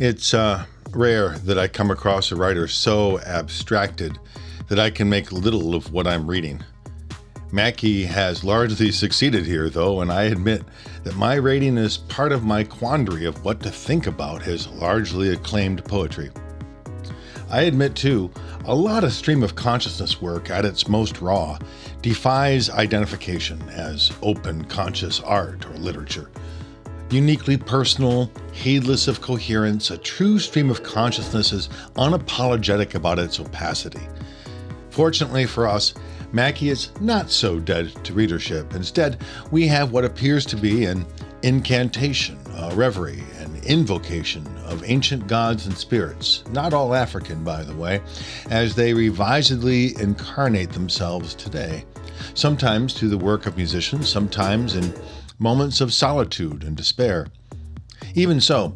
It's rare that I come across a writer so abstracted that I can make little of what I'm reading. Mackey has largely succeeded here, though, and I admit that my rating is part of my quandary of what to think about his largely acclaimed poetry. I admit, too, a lot of stream of consciousness work at its most raw defies identification as open conscious art or literature. Uniquely personal, heedless of coherence, a true stream of consciousness is unapologetic about its opacity. Fortunately for us, Mackey is not so dead to readership. Instead, we have what appears to be an incantation, a reverie, an invocation of ancient gods and spirits, not all African, by the way, as they revisedly incarnate themselves today, sometimes through the work of musicians, sometimes in moments of solitude and despair. Even so,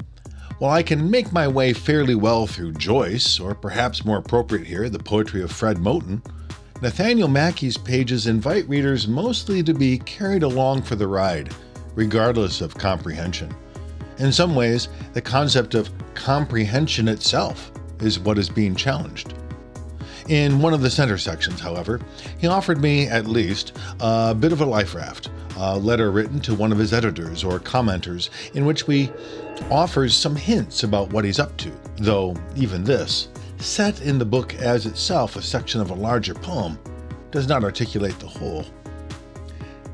while I can make my way fairly well through Joyce, or perhaps more appropriate here, the poetry of Fred Moten, Nathaniel Mackey's pages invite readers mostly to be carried along for the ride, regardless of comprehension. In some ways, the concept of comprehension itself is what is being challenged. In one of the center sections, however, he offered me, at least, a bit of a life raft, a letter written to one of his editors or commenters in which he offers some hints about what he's up to, though even this, set in the book as itself a section of a larger poem, does not articulate the whole.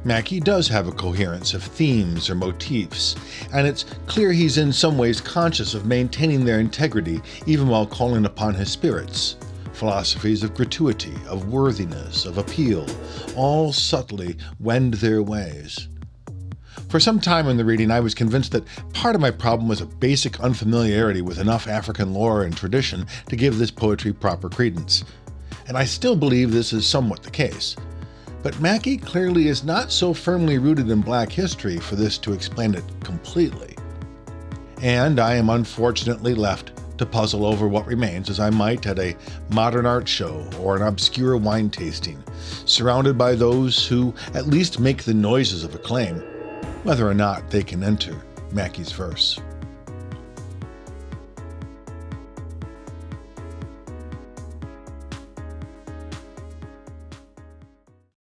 Mackey does have a coherence of themes or motifs, and it's clear he's in some ways conscious of maintaining their integrity even while calling upon his spirits. Philosophies of gratuity, of worthiness, of appeal, all subtly wend their ways. For some time in the reading, I was convinced that part of my problem was a basic unfamiliarity with enough African lore and tradition to give this poetry proper credence. And I still believe this is somewhat the case. But Mackey clearly is not so firmly rooted in Black history for this to explain it completely. And I am unfortunately left to puzzle over what remains as I might at a modern art show or an obscure wine tasting, surrounded by those who at least make the noises of acclaim, whether or not they can enter Mackey's verse.